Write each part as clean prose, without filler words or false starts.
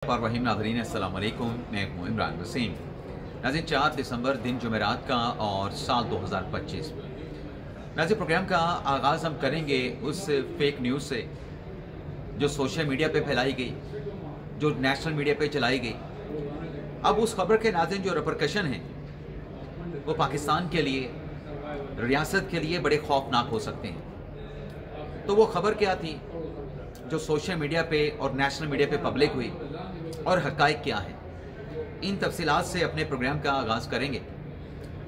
रहीम नाज़रीन अस्सलाम वालेकुम, मैं हूँ इमरान वसीम। नाज़रीन 4 दिसंबर दिन जुमेरात का और साल 2025। नाज़रीन प्रोग्राम का आगाज़ हम करेंगे उस फेक न्यूज़ से जो सोशल मीडिया पे फैलाई गई, जो नेशनल मीडिया पे चलाई गई। अब उस खबर के नाज़रीन जो रिपरकशन हैं वो पाकिस्तान के लिए, रियासत के लिए बड़े खौफनाक हो सकते हैं। तो वो खबर क्या थी जो सोशल मीडिया पे और नेशनल मीडिया पे पब्लिक हुई और हक़ाइक़ क्या है, इन तफसीलात से अपने प्रोग्राम का आगाज़ करेंगे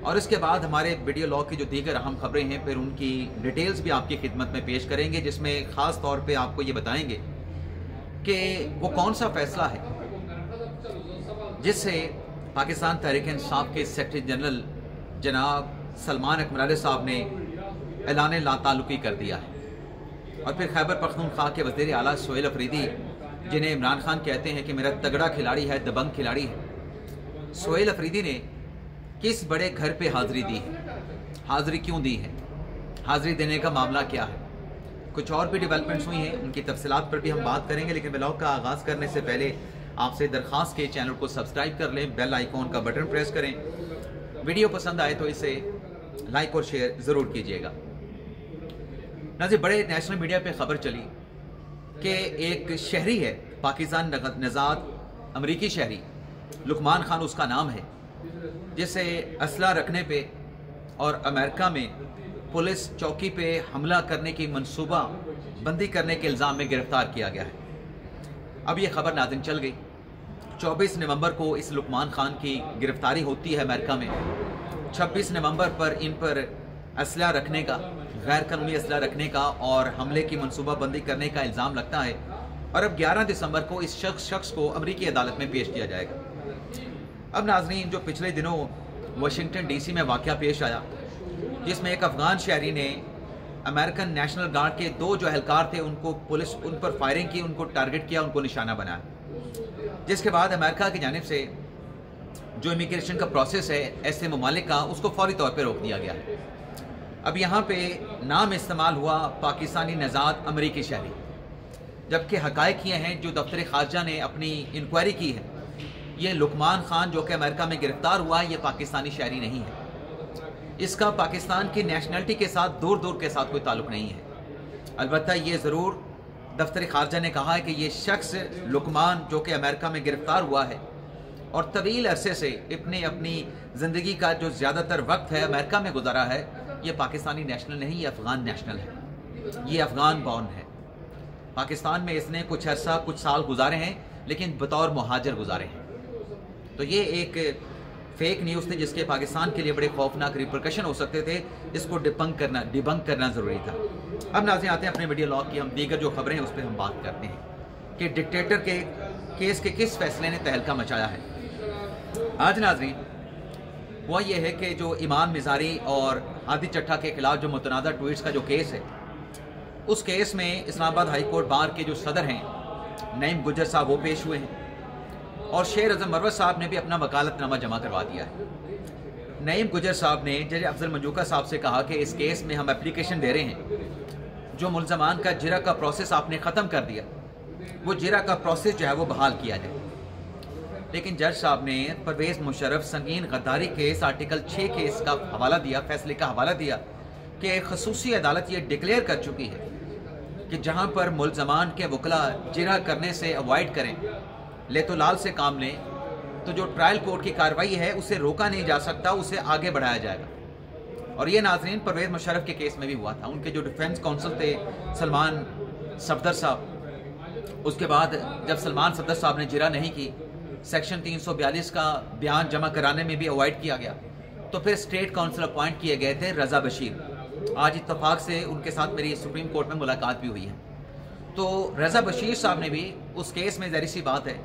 और इसके बाद हमारे वीडियो लॉग की जो दीगर अहम खबरें हैं फिर उनकी डिटेल्स भी आपकी खिदमत में पेश करेंगे, जिसमें ख़ास तौर पे आपको ये बताएंगे कि वो कौन सा फ़ैसला है जिससे पाकिस्तान तहरीक-ए-इंसाफ के सेक्रेटरी जनरल जनाब सलमान अकमराले साहब ने ऐलान लाताल्लुकी कर दिया है। और फिर खैबर पख्तूनख्वा के वज़ीर आला सोहेल अफरीदी, जिन्हें इमरान खान कहते हैं कि मेरा तगड़ा खिलाड़ी है, दबंग खिलाड़ी है, सोहेल अफरीदी ने किस बड़े घर पे हाज़िरी दी है, हाज़िरी क्यों दी है, हाज़िरी देने का मामला क्या है। कुछ और भी डेवलपमेंट्स हुई हैं, उनकी तफसीलात पर भी हम बात करेंगे। लेकिन ब्लॉग का आगाज़ करने से पहले आपसे दरख्वास्त के चैनल को सब्सक्राइब कर लें, बेल आइकॉन का बटन प्रेस करें, वीडियो पसंद आए तो इसे लाइक और शेयर ज़रूर कीजिएगा। नाज़रीन बड़े नेशनल मीडिया पे खबर चली कि एक शहरी है, पाकिस्तान नज़ाद अमरीकी शहरी, लुकमान खान उसका नाम है, जिसे असला रखने पे और अमेरिका में पुलिस चौकी पे हमला करने की मंसूबा बंदी करने के इल्ज़ाम में गिरफ्तार किया गया है। अब ये खबर नाज़रीन चल गई। 24 नवंबर को इस लुकमान खान की गिरफ्तारी होती है अमेरिका में। 26 नवंबर पर इन पर असला रखने का, गैर कानूनी असला रखने का और हमले की मनसूबाबंदी करने का इल्ज़ाम लगता है और अब 11 दिसंबर को इस शख्स को अमरीकी अदालत में पेश किया जाएगा। अब नाज़रीन जो पिछले दिनों वाशिंगटन DC में वाक़या पेश आया, जिसमें एक अफ़गान शहरी ने अमेरिकन नेशनल गार्ड के 2 जो एहलकार थे उनको पुलिस उन पर फायरिंग की, उनको टारगेट किया, उनको निशाना बनाया, जिसके बाद अमेरिका की जानिब से जो इमिग्रेशन का प्रोसेस है ऐसे ममालिक का, उसको फौरी तौर पर रोक दिया गया है। अब यहाँ पे नाम इस्तेमाल हुआ पाकिस्तानी नज़ाद अमरीकी शहरी, जबकि हक़ाइक़ ये हैं जो दफ्तर ख़ारजा ने अपनी इंक्वायरी की है, ये लुकमान खान जो कि अमेरिका में गिरफ्तार हुआ है, ये पाकिस्तानी शहरी नहीं है। इसका पाकिस्तान की नेशनलिटी के साथ दूर दूर के साथ कोई ताल्लुक़ नहीं है। अलबत्ता ये ज़रूर दफ्तर ख़ारजा ने कहा है कि ये शख्स लुकमान जो कि अमेरिका में गिरफ्तार हुआ है और तवील अरसे से अपनी ज़िंदगी का जो ज़्यादातर वक्त है अमेरिका में गुजारा है, ये पाकिस्तानी नेशनल नहीं, ये अफ़गान नेशनल है, ये अफ़गान बॉर्न है। पाकिस्तान में इसने कुछ अर्सा, कुछ साल गुजारे हैं, लेकिन बतौर मुहाजिर गुजारे हैं। तो ये एक फेक न्यूज़ थी जिसके पाकिस्तान के लिए बड़े खौफनाक रिपरकशन हो सकते थे, इसको डिबंक करना ज़रूरी था। अब नाज़रीन आते हैं अपने वीडियो लॉग की हम दीगर जो खबरें हैं उस पर हम बात करते हैं कि डिक्टेटर के केस के किस फैसले ने तहलका मचाया है। आज नाज़रीन हुआ ये है कि जो इमाम मिज़ारी और आदि चट्टा के खिलाफ जो मुतनाज़ा ट्वीट्स का जो केस है, उस केस में इस्लामाबाद हाई कोर्ट बार के जो सदर हैं नईम गुजर साहब वो पेश हुए हैं और शेर अज़म मरवत साहब ने भी अपना वकालतनामा जमा करवा दिया है। नईम गुजर साहब ने जज अफजल मंजूका साहब से कहा कि इस केस में हम एप्लीकेशन दे रहे हैं, जो मुल्ज़मान का जिरा का प्रोसेस आपने ख़त्म कर दिया, वो जिरा का प्रोसेस जो है वो बहाल किया जाए। लेकिन जज साहब ने परवेज़ मुशर्रफ संगीन गद्दारी केस आर्टिकल 6 केस का हवाला दिया, फैसले का हवाला दिया कि खसूसी अदालत ये डिक्लेयर कर चुकी है कि जहाँ पर मुल्ज़मान के वकला जिरा करने से अवॉइड करें, ले तो लाल से काम लें, तो जो ट्रायल कोर्ट की कार्रवाई है उसे रोका नहीं जा सकता, उसे आगे बढ़ाया जाएगा। और ये नाज़रीन परवेज़ मुशर्रफ के केस में भी हुआ था। उनके जो डिफेंस काउंसिल थे सलमान सफदर साहब, उसके बाद जब सलमान सफदर साहब ने जिरा नहीं की, सेक्शन 342 का बयान जमा कराने में भी अवॉइड किया गया, तो फिर स्टेट काउंसिल अपॉइंट किए गए थे रज़ा बशीर। आज इत्तफाक से उनके साथ मेरी सुप्रीम कोर्ट में मुलाकात भी हुई है। तो रज़ा बशीर साहब ने भी उस केस में ज़ाहिर सी बात है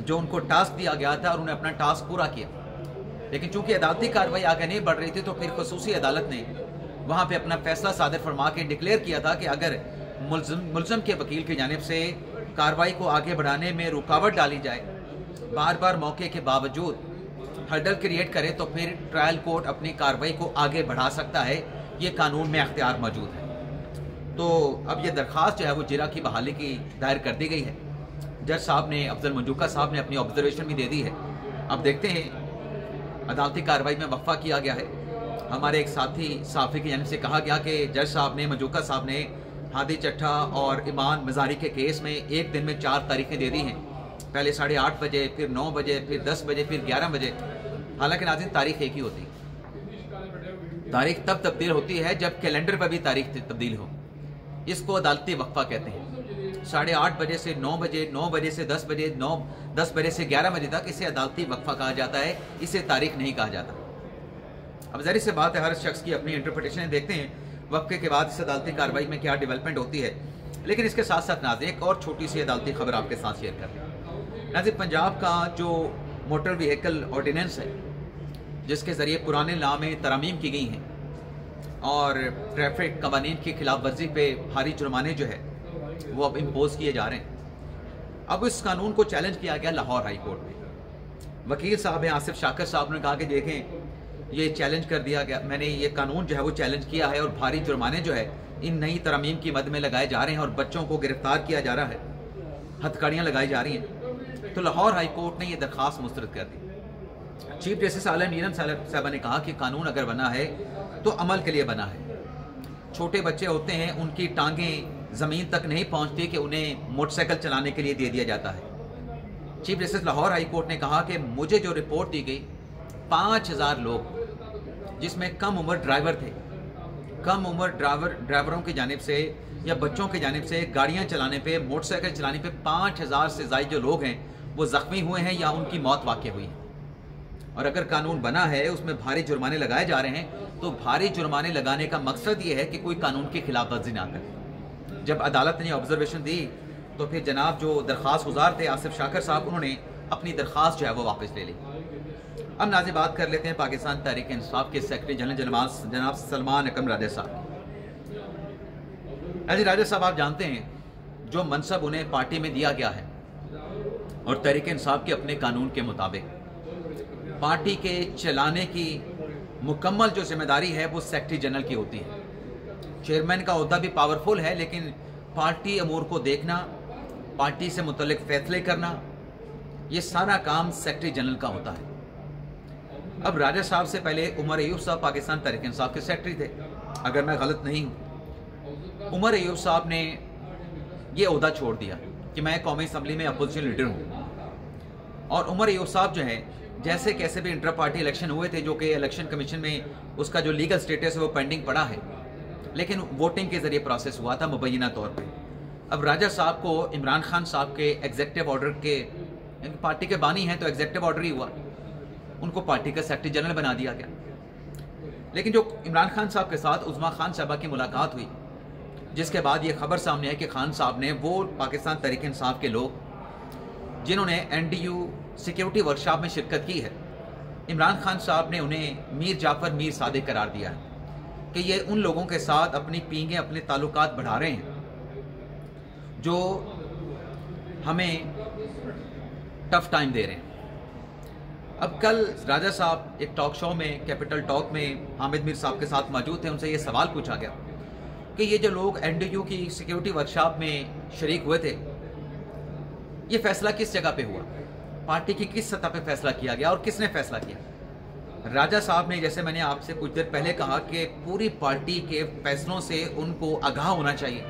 जो उनको टास्क दिया गया था और उन्हें अपना टास्क पूरा किया, लेकिन चूंकि अदालती कार्रवाई आगे नहीं बढ़ रही थी तो फिर खसूसी अदालत ने वहाँ पर अपना फैसला सादर फरमा के डिक्लेयर किया था कि अगर मुल्ज़म के वकील की जानिब से कार्रवाई को आगे बढ़ाने में रुकावट डाली जाए, बार बार मौके के बावजूद हर्डल क्रिएट करे, तो फिर ट्रायल कोर्ट अपनी कार्रवाई को आगे बढ़ा सकता है, ये कानून में अख्तियार मौजूद है। तो अब ये दरख्वास्त जो है वो जिरा की बहाली की दायर कर दी गई है। जज साहब ने, अफजल मंजूका साहब ने अपनी ऑब्जर्वेशन भी दे दी है। अब देखते हैं, अदालती कार्रवाई में वक्फा किया गया है। हमारे एक साथी साफ़ी की जानिब से कहा गया कि जज साहब ने, मंजूका साहब ने हादी चट्ठा और ईमान मज़ारी के केस में एक दिन में 4 तारीखें दे दी हैं। पहले 8:30 बजे, फिर 9 बजे, फिर 10 बजे, फिर 11 बजे। हालांकि नाज़रीन, तारीख एक ही होती है। तारीख तब तब्दील होती है जब कैलेंडर पर भी तारीख तब्दील हो। इसको अदालती वक्फा कहते हैं। 8:30 बजे से 9 बजे, 9 बजे से 10 बजे, 10 बजे से 11 बजे तक इसे अदालती वक्फा कहा जाता है, इसे तारीख नहीं कहा जाता। अब ज़ाहिर सी बात है, हर शख्स की अपनी इंटरप्रिटेशन। देखते हैं वक्फे के बाद इस अदालती कार्रवाई में क्या डेवलपमेंट होती है। लेकिन इसके साथ साथ नाज़रीन, एक और छोटी सी अदालती खबर आपके साथ शेयर कर रहे हैं। नाज़रीन, पंजाब का जो मोटर व्हीकल ऑर्डिनेंस है, जिसके ज़रिए पुराने लॉ में तरमीम की गई हैं और ट्रैफिक कवानीन की खिलाफ वर्जी पे भारी जुर्माने जो है वो अब इम्पोज किए जा रहे हैं। अब इस कानून को चैलेंज किया गया लाहौर हाई कोर्ट में। वकील साहब हैं आसिफ शाकर साहब ने कहा कि देखें, ये चैलेंज कर दिया गया, मैंने ये कानून जो है वो चैलेंज किया है और भारी जुर्माने जो है इन नई तरमीम की मद में लगाए जा रहे हैं और बच्चों को गिरफ्तार किया जा रहा है, हथकड़ियाँ लगाई जा रही हैं। तो लाहौर हाई कोर्ट ने ये दरख्वास्त मुस्तरद कर दी। चीफ जस्टिस आलम नीरम साहबा ने कहा कि कानून अगर बना है तो अमल के लिए बना है। छोटे बच्चे होते हैं, उनकी टांगें ज़मीन तक नहीं पहुंचती कि उन्हें मोटरसाइकिल चलाने के लिए दे दिया जाता है। Chief justice Lahore high court ने कहा कि मुझे जो रिपोर्ट दी गई, 5000 लोग जिसमें कम उम्र ड्राइवर थे, कम उम्र ड्राइवरों की जानिब से या बच्चों की जानिब से गाड़ियां चलाने पे, मोटरसाइकिल चलाने पे 5000 से ज़ायद जो लोग हैं वो ज़ख्मी हुए हैं या उनकी मौत वाक़ई हुई है। और अगर कानून बना है, उसमें भारी जुर्माने लगाए जा रहे हैं, तो भारी जुर्माने लगाने का मकसद ये है कि कोई कानून की खिलाफ वर्जी ना करे। जब अदालत ने ऑब्जर्वेशन दी तो फिर जनाब जो दरख्वास्त गुजार थे आसिफ शाकर साहब, उन्होंने अपनी दरख्वास्त जो है वो वापस ले ली। अब नाज़रीन, बात कर लेते हैं पाकिस्तान तहरीक इंसाफ के सेक्रेटरी जनरल जनाब सलमान अकरम राजा साहब। अजी राजा साहब, आप जानते हैं जो मनसब उन्हें पार्टी में दिया गया है और तहरीक इंसाफ के अपने कानून के मुताबिक पार्टी के चलाने की मुकम्मल जो जिम्मेदारी है वो सेक्रेटरी जनरल की होती है। चेयरमैन का ओहदा भी पावरफुल है, लेकिन पार्टी अमूर को देखना, पार्टी से मुतल्लिक फैसले करना, ये सारा काम सेक्रेटरी जनरल का होता है। अब राजा साहब से पहले उमर अयूब साहब पाकिस्तान तहरीक इंसाफ के सेक्रेटरी थे, अगर मैं गलत नहीं हूँ। उमर अयूब साहब ने ये ओहदा छोड़ दिया कि मैं कौमी असम्बली में अपोजिशन लीडर हूँ। और उमर अयूब साहब जो है, जैसे कैसे भी इंटर पार्टी इलेक्शन हुए थे, जो कि इलेक्शन कमीशन में उसका जो लीगल स्टेटस है वो पेंडिंग पड़ा है, लेकिन वोटिंग के जरिए प्रोसेस हुआ था मुबैना तौर पे। अब राजा साहब को इमरान खान साहब के एग्जेक्टिव ऑर्डर के, पार्टी के बानी हैं तो एग्जेक्टिव ऑर्डर ही हुआ, उनको पार्टी का सेक्रेटरी जनरल बना दिया गया। लेकिन जो इमरान खान साहब के साथ उज़मा खान साहबा की मुलाकात हुई, जिसके बाद ये खबर सामने आई कि खान साहब ने वो पाकिस्तान तहरीक इंसाफ के लोग जिन्होंने NDU सिक्योरिटी वर्कशॉप में शिरकत की है, इमरान खान साहब ने उन्हें मीर जाफ़र मीर सादिक करार दिया है कि ये उन लोगों के साथ अपनी पींगे, अपने ताल्लुकात बढ़ा रहे हैं जो हमें टफ टाइम दे रहे हैं। अब कल राजा साहब एक टॉक शो में, कैपिटल टॉक में, हामिद मीर साहब के साथ मौजूद थे। उनसे ये सवाल पूछा गया कि ये जो लोग NDU की सिक्योरिटी वर्कशॉप में शरीक हुए थे, ये फैसला किस जगह पे हुआ, पार्टी की किस सतह पे फैसला किया गया और किसने फैसला किया। राजा साहब ने, जैसे मैंने आपसे कुछ देर पहले कहा, कि पूरी पार्टी के फैसलों से उनको आगाह होना चाहिए।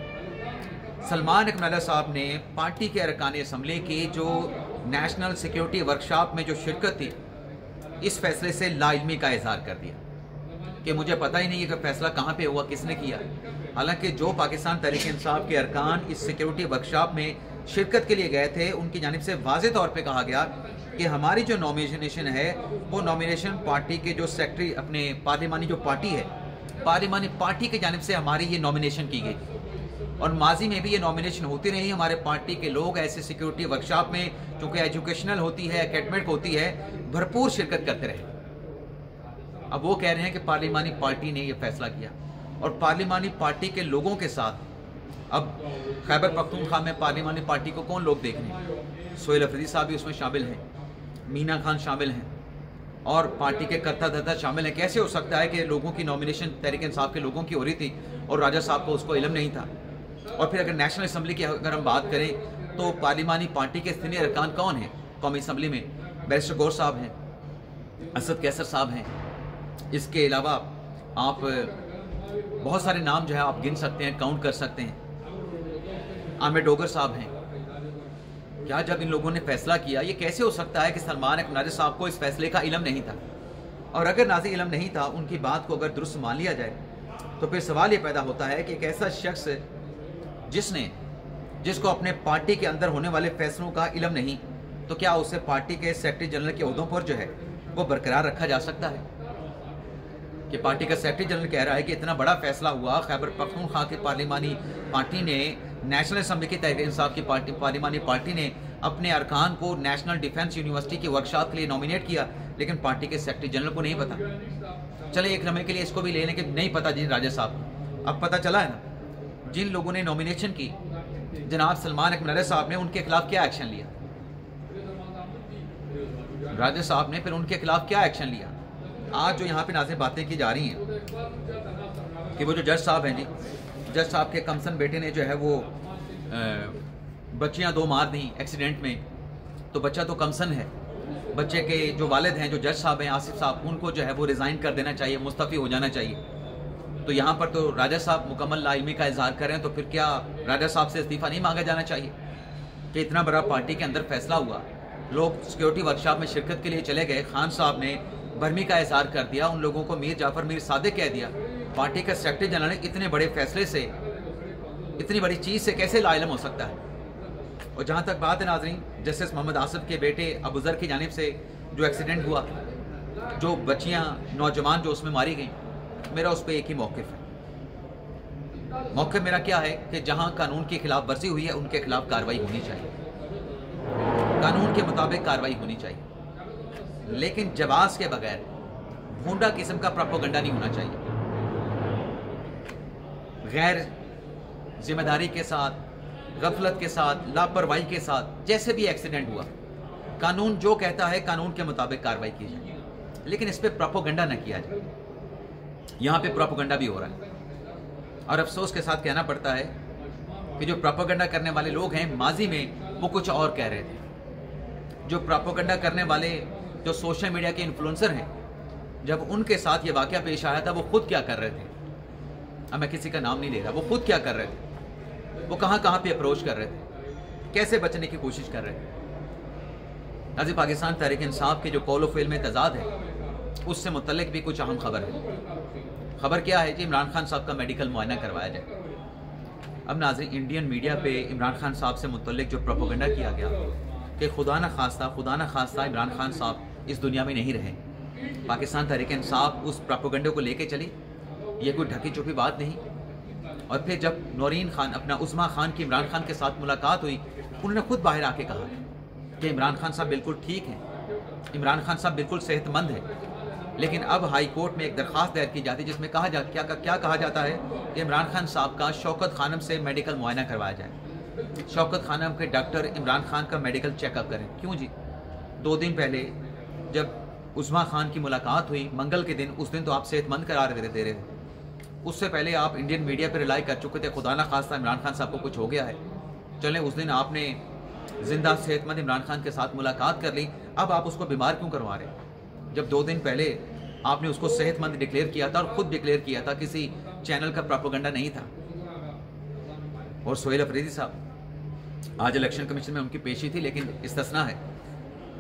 सलमान अकरम राजा साहब ने पार्टी के अरकान असम्बली की जो नेशनल सिक्योरिटी वर्कशॉप में जो शिरकत थी, इस फैसले से लाइल्मी का इजहार कर दिया कि मुझे पता ही नहीं है कि फैसला कहाँ पे हुआ, किसने किया। हालांकि जो पाकिस्तान तहरीक इंसाफ के अरकान इस सिक्योरिटी वर्कशॉप में शिरकत के लिए गए थे, उनकी जानिब से वाज़ेह तौर पे कहा गया कि हमारी जो नॉमिनेशन है वो नॉमिनेशन पार्टी के जो सेक्रेटरी, अपने पार्लिमानी जो पार्टी है, पार्लिमानी पार्टी की जानिब से हमारी ये नॉमिनेशन की गई। और माजी में भी ये नॉमिनेशन होती रही। हमारे पार्टी के लोग ऐसे सिक्योरिटी वर्कशॉप में, चूँकि एजुकेशनल होती है, एकेडमिक होती है, भरपूर शिरकत करते रहे। अब वो कह रहे हैं कि पार्लिमानी पार्टी ने ये फैसला किया और पार्लिमानी पार्टी के लोगों के साथ, अब खैबर पख्तूनख्वा में पार्लिमानी पार्टी को कौन लोग देख रहे हैं? सोहेल अफरीदी साहब भी उसमें शामिल हैं, मीना खान शामिल हैं और पार्टी के कर्ता धर्ता शामिल हैं। कैसे हो सकता है कि लोगों की नॉमिनेशन तहरीक इंसाफ के लोगों की हो रही थी और राजा साहब को उसको इल्म नहीं था? और फिर अगर नेशनल असम्बली की अगर हम बात करें तो पार्लिमानी पार्टी के सीनियर अरकान कौन हैं कौमी असम्बली में? बैरिस्टर गौर साहब हैं, असद कैसर साहब हैं, इसके अलावा आप बहुत सारे नाम जो है आप गिन सकते हैं, काउंट कर सकते हैं। आमिर डोगर साहब हैं। क्या जब इन लोगों ने फैसला किया, ये कैसे हो सकता है कि सलमान नाज़िर साहब को इस फैसले का इल्म नहीं था? और अगर नाज़िर इल्म नहीं था, उनकी बात को अगर दुरुस्त मान लिया जाए तो फिर सवाल ये पैदा होता है कि एक ऐसा शख्स जिसको अपने पार्टी के अंदर होने वाले फैसलों का इल्म नहीं, तो क्या उसे पार्टी के सेक्रेटरी जनरल के ओहदों पर जो है वो बरकरार रखा जा सकता है? कि पार्टी का सेक्रेटरी जनरल कह रहा है कि इतना बड़ा फैसला हुआ, खैबर पख्तूनख्वा की पार्लिमानी पार्टी ने, नेशनल असम्बली की तहरीक इंसाफ की पार्लिमानी पार्टी ने अपने अरकान को नेशनल डिफेंस यूनिवर्सिटी की वर्कशॉप के लिए नॉमिनेट किया, लेकिन पार्टी के सेक्रेटरी जनरल को नहीं पता। चले एक लम्हे के लिए इसको भी ले लें कि नहीं पता जी राजा साहब को। अब पता चला है ना, जिन लोगों ने नॉमिनेशन की जनाब सलमान नाज़िर साहब ने, उनके खिलाफ क्या एक्शन लिया? राजा साहब ने फिर उनके खिलाफ क्या एक्शन लिया? आज जो यहाँ पे नाज़िर बातें की जा रही हैं कि वो जो जज साहब हैं जी, जज साहब के कमसन बेटे ने जो है वो बच्चियाँ 2 मार दी एक्सीडेंट में, तो बच्चा तो कमसन है, बच्चे के जो वालिद हैं, जो जज साहब हैं आसिफ साहब, उनको जो है वो रिज़ाइन कर देना चाहिए, मुस्तफ़ी हो जाना चाहिए। तो यहाँ पर तो राजा साहब मुकम्मल लाइल्मी का इजहार कर रहे हैं, तो फिर क्या राजा साहब से इस्तीफ़ा नहीं मांगा जाना चाहिए? कि इतना बड़ा पार्टी के अंदर फैसला हुआ, लोग सिक्योरिटी वर्कशॉप में शिरकत के लिए चले गए, खान साहब ने बर्मी का इजहार कर दिया, उन लोगों को मीर जाफ़र मीर सादिक कह दिया। पार्टी का सेक्रेटरी जनरल इतने बड़े फैसले से, इतनी बड़ी चीज़ से कैसे लाइलम हो सकता है? और जहाँ तक बात है नाज़रीन, जस्टिस मोहम्मद आसिफ के बेटे अबूज़र की जानिब से जो एक्सीडेंट हुआ, जो बच्चियाँ नौजवान जो उसमें मारी गई, मेरा उस पर एक ही मौक़िफ़ है। मौक़िफ़ मेरा क्या है कि जहाँ कानून की खिलाफ वर्जी हुई है, उनके खिलाफ कार्रवाई होनी चाहिए, कानून के मुताबिक कार्रवाई होनी चाहिए, लेकिन जवाब के बगैर भूंडा किस्म का प्रोपेगेंडा नहीं होना चाहिए। गैर जिम्मेदारी के साथ, गफलत के साथ, लापरवाही के साथ जैसे भी एक्सीडेंट हुआ, कानून जो कहता है कानून के मुताबिक कार्रवाई की जाए, लेकिन इस पर प्रोपेगेंडा न किया जाए। यहाँ पे प्रोपेगेंडा भी हो रहा है, और अफसोस के साथ कहना पड़ता है कि जो प्रोपेगेंडा करने वाले लोग हैं, माजी में वो कुछ और कह रहे थे। जो प्रोपेगेंडा करने वाले जो सोशल मीडिया के इन्फ्लुएंसर हैं, जब उनके साथ ये वाक़या पेश आया था, वो खुद क्या कर रहे थे? अब मैं किसी का नाम नहीं ले रहा, वो खुद क्या कर रहे थे, वो कहाँ कहाँ पे अप्रोच कर रहे थे, कैसे बचने की कोशिश कर रहे थे? नाज़रीन, पाकिस्तान तहरीक इंसाफ के जो कौल व फ़िल में तज़ाद है, उससे मुतल्लिक भी कुछ अहम खबर है। खबर क्या है जी? इमरान खान साहब का मेडिकल मुआयना करवाया जाए। अब नाज़रीन, इंडियन मीडिया पे इमरान खान साहब से मुतल्लिक जो प्रोपेगेंडा किया गया कि खुदा न खास्ता इमरान खान साहब इस दुनिया में नहीं रहे, पाकिस्तान तहरीक इंसाफ उस प्रोपेगेंडे को लेके चली, ये कोई ढकी छुपी बात नहीं। और फिर जब नौरीन खान, अपना उस्मा खान की इमरान खान के साथ मुलाकात हुई, उन्होंने खुद बाहर आके कहा कि इमरान खान साहब बिल्कुल ठीक हैं, इमरान खान साहब बिल्कुल सेहतमंद है। लेकिन अब हाई कोर्ट में एक दरख्वास्त दायर की जाती है जिसमें क्या कहा जाता है कि इमरान खान साहब का शौकत खानम से मेडिकल मुआयना करवाया जाए, शौकत खानम के डॉक्टर इमरान खान का मेडिकल चेकअप करें। क्यों जी? 2 दिन पहले जब उस्मा खान की मुलाकात हुई मंगल के दिन, उस दिन तो आप सेहतमंद करार दे रहे थे, उससे पहले आप इंडियन मीडिया पर रिलाई कर चुके थे खुदा न खास्ता इमरान खान साहब को कुछ हो गया है। चलें, उस दिन आपने जिंदा सेहतमंद इमरान खान के साथ मुलाकात कर ली, अब आप उसको बीमार क्यों करवा रहे हैं? जब 2 दिन पहले आपने उसको सेहतमंद डिक्लेयर किया था, और खुद डिक्लेयर किया था, किसी चैनल का प्रोपेगेंडा नहीं था। और सोहेल अफरीदी साहब, आज इलेक्शन कमीशन में उनकी पेशी थी, लेकिन इस्तिस्ना है,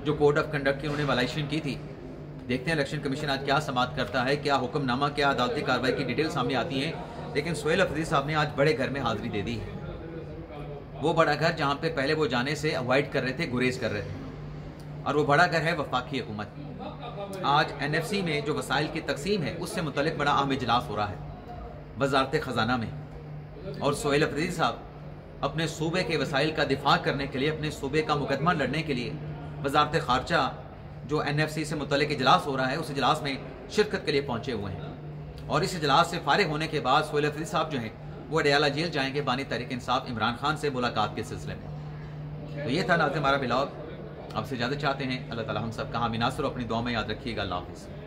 जो कोड ऑफ कंडक्ट की उन्होंने वायलेशन की थी। देखते हैं इलेक्शन कमीशन आज क्या समाअत करता है, क्या हुक्मनामा, क्या अदालती कार्रवाई की डिटेल सामने आती है। लेकिन सोहेल अफरीदी साहब ने आज बड़े घर में हाजिरी दे दी है, वो बड़ा घर जहाँ पे पहले वो जाने से अवॉइड कर रहे थे, गुरेज कर रहे थे, और वो बड़ा घर है वफाकी हुकूमत। आज NFC में जो वसाइल की तकसीम है, उससे मुतल्लिक बड़ा अहम इजलास हो रहा है वजारत ख़जाना में, और सोहेल अफरीदी साहब अपने सूबे के वसाइल का दिफा करने के लिए, अपने सूबे का मुकदमा लड़ने के लिए वजारत ख़ारजा जो NFC से मुतल्लिक इजलास हो रहा है, उस इजलास में शिरकत के लिए पहुँचे हुए हैं। और इस इजलास से फारिग होने के बाद सोहेल अफरीदी साहब जो हैं वो अडयाला जेल जाएंगे बानी तहरीक इंसाफ इमरान खान से मुलाकात के सिलसिले में। तो ये था नाज़रीन हमारा ब्लॉग। आपसे ज़्यादा चाहते हैं, अल्लाह ताला हम सब का हामी नासर अपनी दुआ में याद रखिएगा। अल्लाह हाफ़िज़।